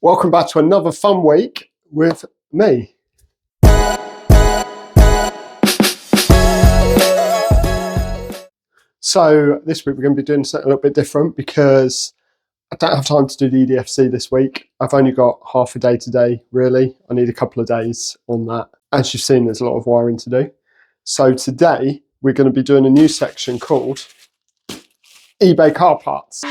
Welcome back to another fun week with me. So this week we're going to be doing something a little bit different because I don't have time to do the EDFC this week. I've only got half a day today, really. I need a couple of days on that. As you've seen, there's a lot of wiring to do. So today we're going to be doing a new section called eBay car parts.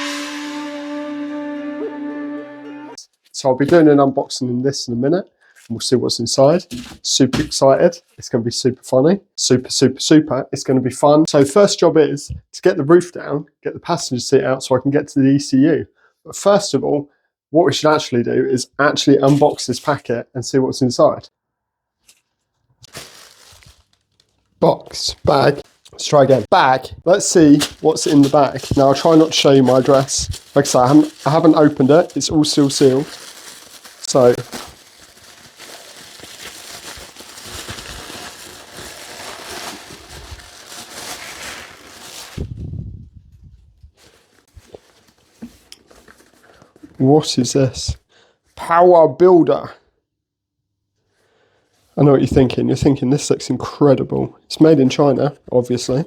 So I'll be doing an unboxing in this in a minute and we'll see what's inside. Super excited. It's going to be super funny. Super. It's going to be fun. So first job is to get the roof down, get the passenger seat out so I can get to the ECU. But first of all, what we should actually do is actually unbox this packet and see what's inside. Box, bag. Let's try again. Bag. Let's see what's in the bag. Now I'll try not to show you my address. Like I say, I haven't opened it. It's all still sealed. So what is this? Power builder. I know what you're thinking. You're thinking this looks incredible. It's made in China, obviously.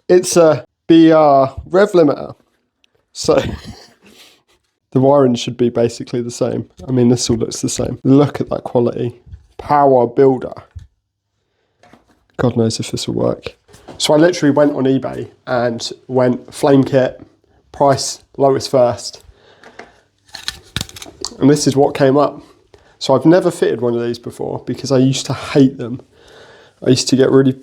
It's a BR rev limiter. So the wiring should be basically the same. I mean, this all looks the same. Look at that quality. Power builder. God knows if this will work. So I literally went on eBay and went flame kit, price lowest first. And this is what came up. So I've never fitted one of these before because I used to hate them. I used to get really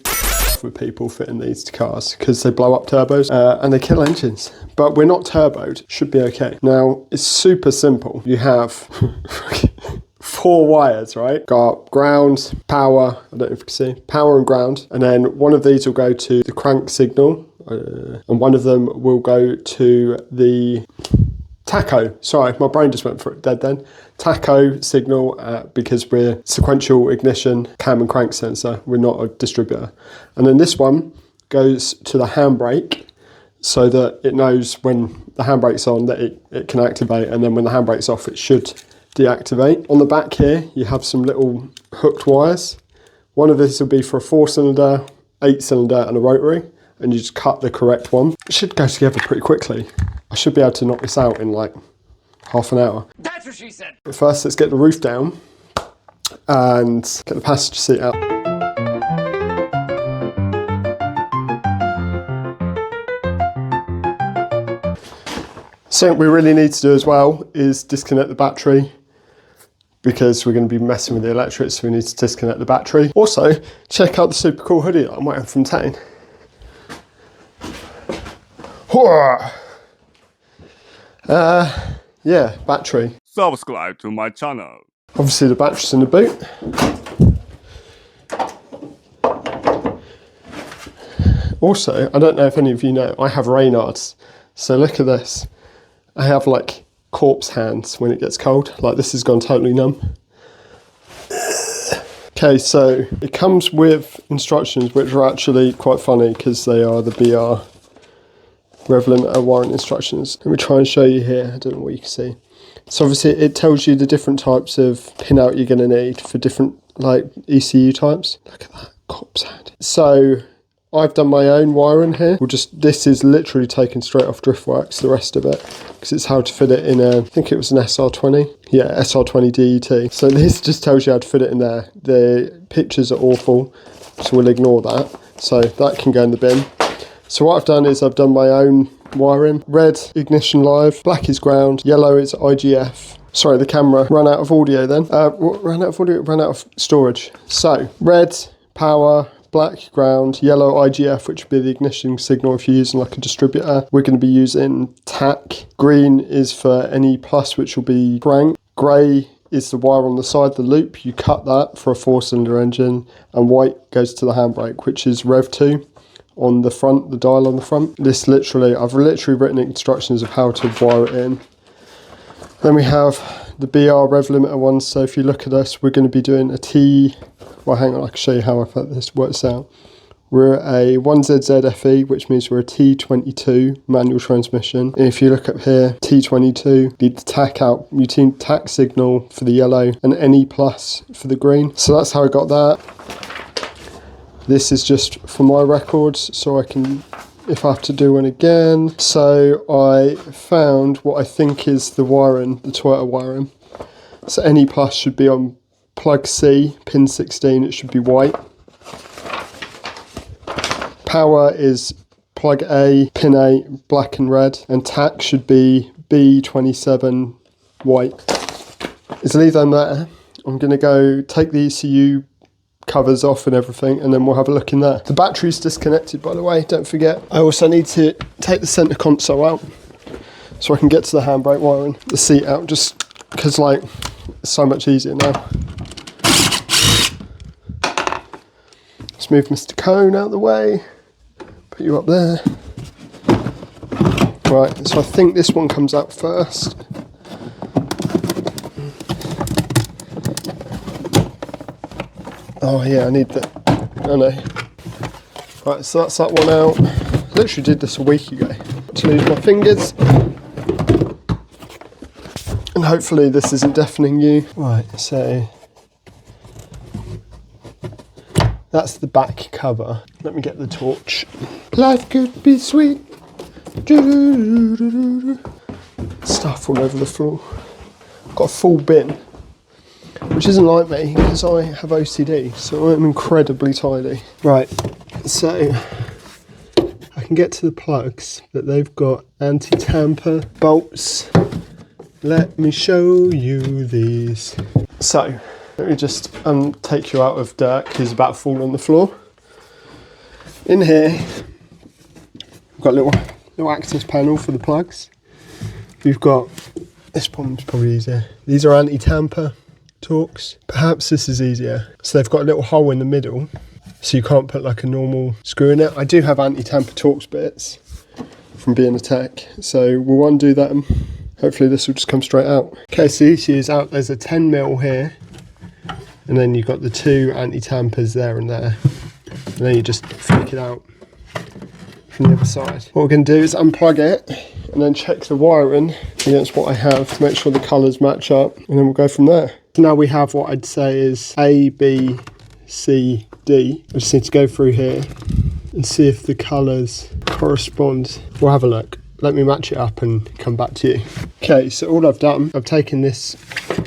with people fitting these to cars because they blow up turbos and they kill engines. But we're not turboed, should be okay. Now, it's super simple. You have 4 wires, right? Got ground, power, I don't know if you can see, power and ground. And then one of these will go to the crank signal and one of them will go to the tacho. Sorry, my brain just went for it dead then. Tacho signal because we're sequential ignition cam and crank sensor. We're not a distributor. And then this one goes to the handbrake so that it knows when the handbrake's on that it can activate, and then when the handbrake's off it should deactivate. On the back here you have some little hooked wires. One of these will be for a 4-cylinder, 8-cylinder and a rotary, and you just cut the correct one. It should go together pretty quickly. I should be able to knock this out in like half an hour. That's what she said. But first let's get the roof down and get the passenger seat out. So what we really need to do as well is disconnect the battery because we're going to be messing with the electrics, so we need to disconnect the battery. Also, check out the super cool hoodie that I'm wearing from Tane. Yeah, battery. Subscribe to my channel. Obviously the battery's in the boot. Also, I don't know if any of you know, I have Reynards. So look at this. I have like corpse hands when it gets cold. Like this has gone totally numb. Okay, so it comes with instructions which are actually quite funny because they are the BR rev limiter wiring instructions. Let me try and show you here. I don't know what you can see. So obviously it tells you the different types of pin out you're going to need for different like ECU types. Look at that corpse hand. So I've done my own wiring here. This is literally taken straight off Driftworks, the rest of it, because it's how to fit it in a, I think it was an SR20. Yeah, SR20 DET. So this just tells you how to fit it in there. The pictures are awful, so we'll ignore that. So that can go in the bin. So what I've done is I've done my own wiring. Red, ignition live, black is ground, yellow is IGF. Sorry, the camera ran out of audio then. Ran out of audio, ran out of storage. So red, power, black, ground, yellow, IGF, which would be the ignition signal if you're using like a distributor. We're going to be using TAC. Green is for NE+, which will be crank. Grey is the wire on the side, the loop. You cut that for a 4-cylinder engine. And white goes to the handbrake, which is Rev 2. On the front, the dial on the front. I've literally written instructions of how to wire it in. Then we have the BR rev limiter ones. So if you look at us, we're going to be doing a T, well hang on, I can show you how this works out. We're a 1ZZFE, which means we're a T22 manual transmission. And if you look up here, T22, need the tack out, routine tack signal for the yellow and NE plus for the green. So that's how I got that. This is just for my records, so I can, if I have to do one again. So I found what I think is the wiring, the Toyota wiring. So NE plus should be on plug C, pin 16, it should be white. Power is plug A, pin 8, black and red, and tack should be B27 white. Is leave them there. I'm going to go take the ECU covers off and everything, and then we'll have a look in there. The battery's disconnected, by the way, don't forget. I also need to take the centre console out so I can get to the handbrake wiring, the seat out, just because like it's so much easier now. Let's move Mr. Cone out of the way. Put you up there. Right, so I think this one comes out first. Oh yeah, I need that. I know. Right, so that's that one out. I literally did this a week ago. To lose my fingers. And hopefully this isn't deafening you. Right, so that's the back cover. Let me get the torch. Life could be sweet. Stuff all over the floor. Got a full bin, which isn't like me because I have OCD, so I'm incredibly tidy. Right, so I can get to the plugs, but they've got anti-tamper bolts. Let me show you these. So let me just take you out of Dirk, who's about to fall on the floor. In here, we've got a little access panel for the plugs. We've got, this one's probably easier. These are anti-tamper Torx. Perhaps this is easier. So they've got a little hole in the middle, so you can't put like a normal screw in it. I do have anti-tamper Torx bits from being a tech, so we'll undo that and hopefully this will just come straight out. Okay, so the ECU is out. There's a 10mm here, and then you've got the two anti-tampers there and there. And then you just flick it out from the other side. What we're going to do is unplug it and then check the wiring against what I have to make sure the colours match up, and then we'll go from there. So now we have what I'd say is A, B, C, D. I just need to go through here and see if the colours correspond. We'll have a look. Let me match it up and come back to you. Okay, so all I've done, I've taken this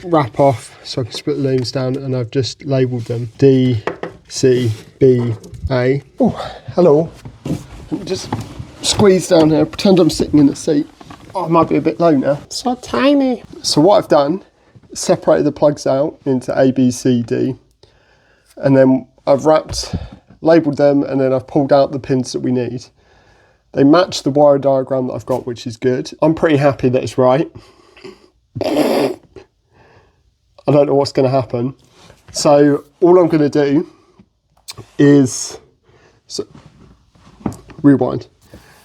wrap off so I can split the looms down, and I've just labelled them D, C, B, A. Oh, hello. Let me just squeeze down here, pretend I'm sitting in the seat. Oh, it might be a bit low now. So tiny. So what I've done, separated the plugs out into A, B, C, D, and then I've labelled them, and then I've pulled out the pins that we need. They match the wire diagram that I've got, which is good. I'm pretty happy that it's right. I don't know what's going to happen. So all I'm going to do is rewind.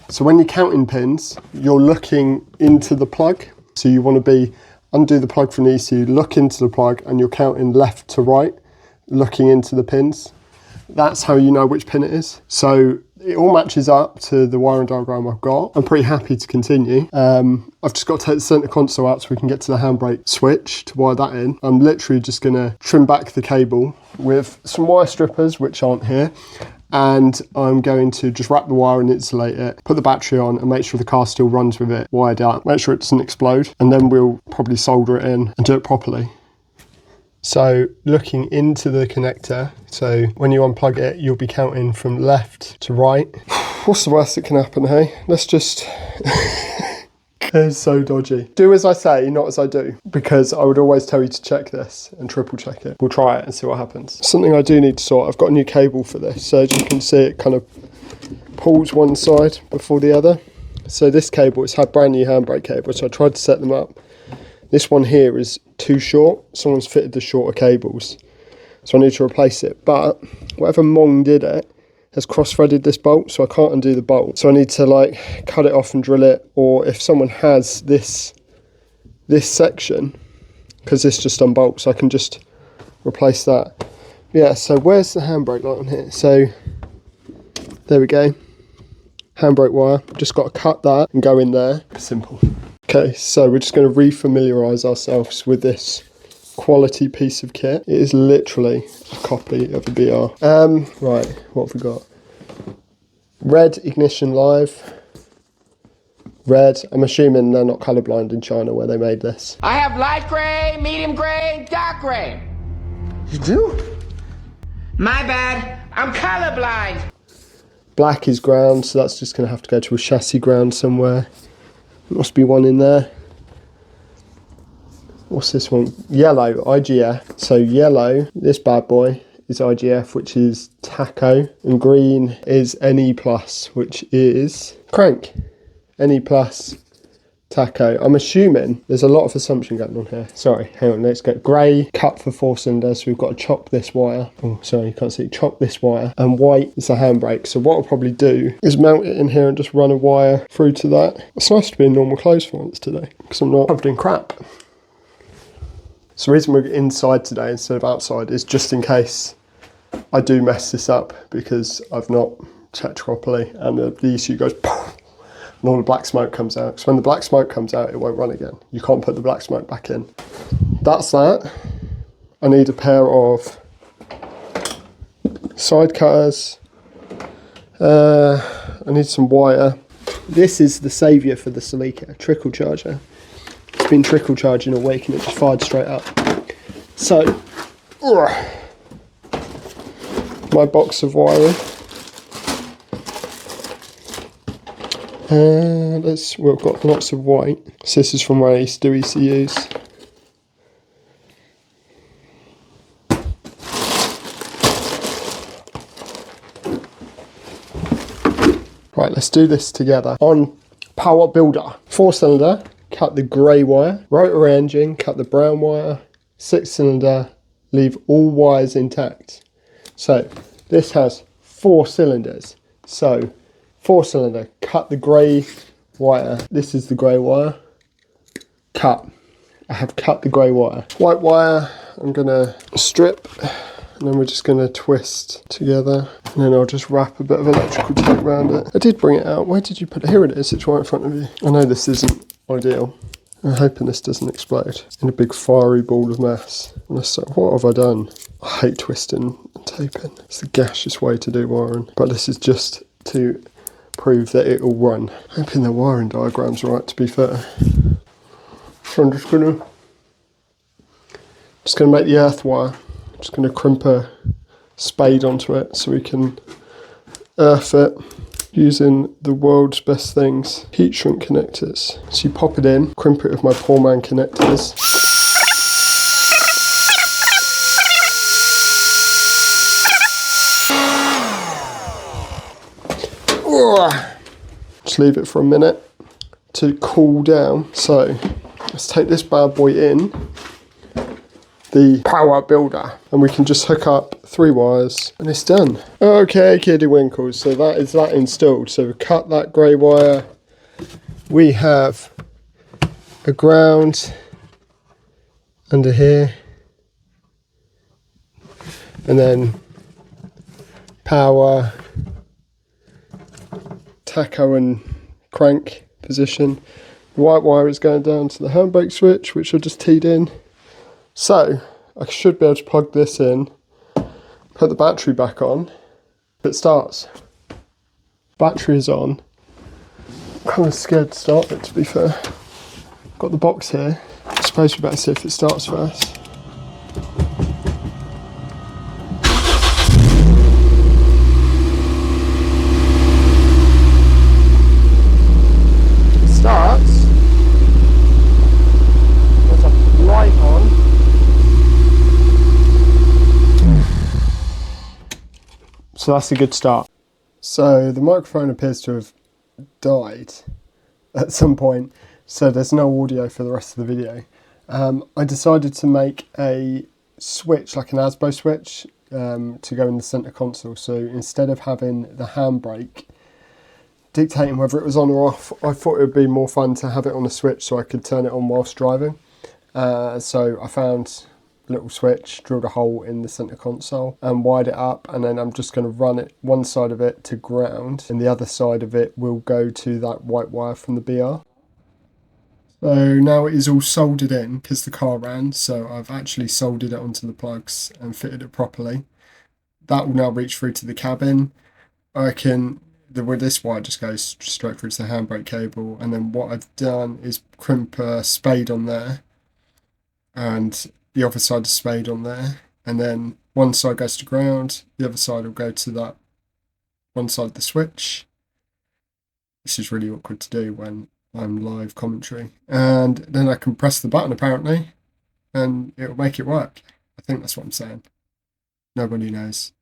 So when you're counting pins, you're looking into the plug. So you want to undo the plug from the ECU, look into the plug, and you're counting left to right, looking into the pins. That's how you know which pin it is. So it all matches up to the wiring diagram I've got. I'm pretty happy to continue. I've just got to take the centre console out so we can get to the handbrake switch to wire that in. I'm literally just going to trim back the cable with some wire strippers, which aren't here. And I'm going to just wrap the wire and insulate it, put the battery on, and make sure the car still runs with it wired up. Make sure it doesn't explode, and then we'll probably solder it in and do it properly. So looking into the connector, so when you unplug it, you'll be counting from left to right. What's the worst that can happen, hey? Let's just... It's so dodgy. Do as I say, not as I do, because I would always tell you to check this and triple check it. We'll try it and see what happens. Something I do need to sort, I've got a new cable for this, so as you can see, it kind of pulls one side before the other. So this cable, it's had brand new handbrake cable, so I tried to set them up. This one here is too short. Someone's fitted the shorter cables, so I need to replace it. But whatever Mong did it has cross-threaded this bolt, so I can't undo the bolt. So I need to like cut it off and drill it, or if someone has this section, because this just unbolts, I can just replace that. Yeah, so where's the handbrake light on here? So There we go. Handbrake wire. Just got to cut that and go in there. Simple. Okay, so we're just going to re-familiarise ourselves with this quality piece of kit. It is literally a copy of a BR. Right, what have we got? Red ignition live. Red. I'm assuming they're not colourblind in China where they made this. I have light gray, medium gray, dark gray. You do? My bad. I'm colorblind. Black is ground, so that's just going to have to go to a chassis ground somewhere. There must be one in there. What's this one? Yellow, IGF. So yellow, this bad boy, is IGF, which is tacho. And green is NE+, which is crank. NE+, tacho. I'm assuming there's a lot of assumption going on here. Sorry, hang on, let's go. Grey, cut for 4 cylinders, so we've got to chop this wire. Oh, sorry, you can't see. Chop this wire. And white is the handbrake. So what I'll probably do is mount it in here and just run a wire through to that. It's nice to be in normal clothes for once today, because I'm not covered in crap. So the reason we're inside today instead of outside is just in case I do mess this up, because I've not checked properly and the issue goes poof, and all the black smoke comes out. So when the black smoke comes out, it won't run again. You can't put the black smoke back in. That's that. I need a pair of side cutters. I need some wire. This is the saviour for the Celica, trickle charger. It's been trickle charging all week and it just fired straight up. So, my box of wiring. We've got lots of white. So this is from where I used to do ECUs. Right, let's do this together. On Power Builder, 4-cylinder, cut the grey wire. Rotary engine, cut the brown wire. 6-cylinder, leave all wires intact. So this has 4 cylinders. So 4-cylinder, cut the grey wire. This is the grey wire. Cut. I have cut the grey wire. White wire, I'm gonna strip, and then we're just gonna twist together. And then I'll just wrap a bit of electrical tape around it. I did bring it out. Where did you put it? Here it is, it's right in front of you. I know this isn't ideal. I'm hoping this doesn't explode in a big fiery ball of mass. And I thought, what have I done? I hate twisting and taping. It's the gaseous way to do wiring. But this is just to prove that it will run. Hoping the wiring diagram's right, to be fair. So I'm just gonna make the earth wire. I'm just gonna crimp a spade onto it so we can earth it using the world's best things, heat shrink connectors. So you pop it in, crimp it with my poor man connectors. Just leave it for a minute to cool down. So let's take this bad boy in, the Power Builder, and we can just hook up 3 wires and it's done. Okay, kiddie winkles, so that is that installed. So we cut that grey wire. We have a ground under here, and then power, tacho and crank position. The white wire is going down to the handbrake switch, which I just teed in. So I should be able to plug this in, put the battery back on. It starts. Battery is on. I'm kind of scared to start it, to be fair. Got the box here. I suppose we better see if it starts first. It starts. There's a light on. So that's a good start. So the microphone appears to have died at some point, so there's no audio for the rest of the video. I decided to make a switch, like an ASBO switch, to go in the center console. So instead of having the handbrake dictating whether it was on or off, I thought it would be more fun to have it on a switch so I could turn it on whilst driving. So I found little switch, drilled a hole in the center console and wired it up, and then I'm just going to run it, one side of it to ground and the other side of it will go to that white wire from the BR. So now it is all soldered in because the car ran, so I've actually soldered it onto the plugs and fitted it properly. That will now reach through to the cabin. I reckon where this wire just goes straight through to the handbrake cable, and then what I've done is crimp a spade on there and the other side is spade on there, and then one side goes to ground, the other side will go to that one side of the switch. This is really awkward to do when I'm live commentary, and then I can press the button apparently and it will make it work. I think that's what I'm saying. Nobody knows.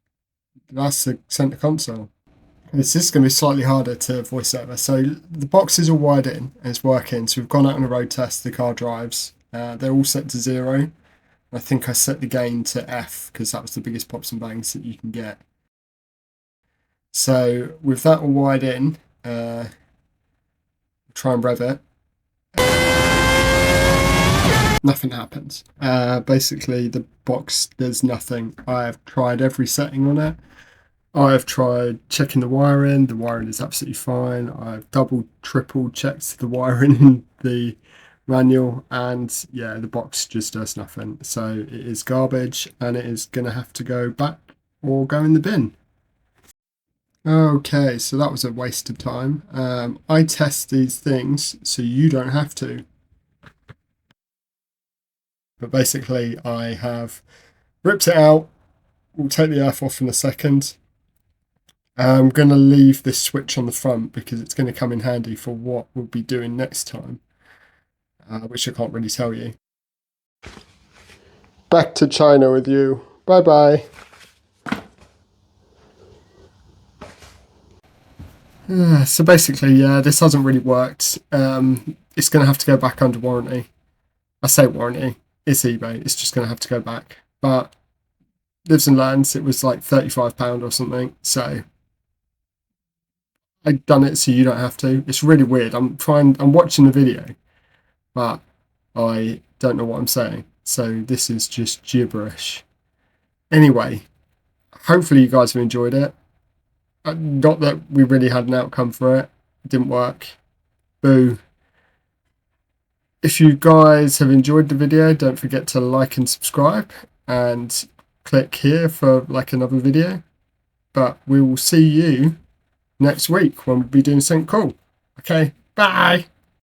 That's the center console. This is going to be slightly harder to voice over. So the box is all wired in and it's working. So we've gone out on a road test, the car drives. They're all set to 0. I think I set the gain to F because that was the biggest pops and bangs that you can get. So with that all wired in, try and rev it. Nothing happens. Basically the box, there's nothing. I've tried every setting on it. I've tried checking the wiring is absolutely fine. I've double, triple checked the wiring in the manual, and yeah, the box just does nothing. So it is garbage and it is going to have to go back or go in the bin. Okay, so that was a waste of time. I test these things so you don't have to. But basically I have ripped it out. We'll take the earth off in a second. I'm going to leave this switch on the front because it's going to come in handy for what we'll be doing next time, which I can't really tell you. Back to China with you. Bye bye. So basically, yeah, this hasn't really worked. It's going to have to go back under warranty. I say warranty, it's eBay. It's just going to have to go back. But lives and learns, it was like £35 or something. So I've done it so you don't have to. It's really weird. I'm watching the video, but I don't know what I'm saying. So this is just gibberish. Anyway, hopefully you guys have enjoyed it. Not that we really had an outcome for it. It didn't work. Boo. If you guys have enjoyed the video, don't forget to like and subscribe and click here for like another video. But we will see you next week when we'll be doing something cool. Okay, bye.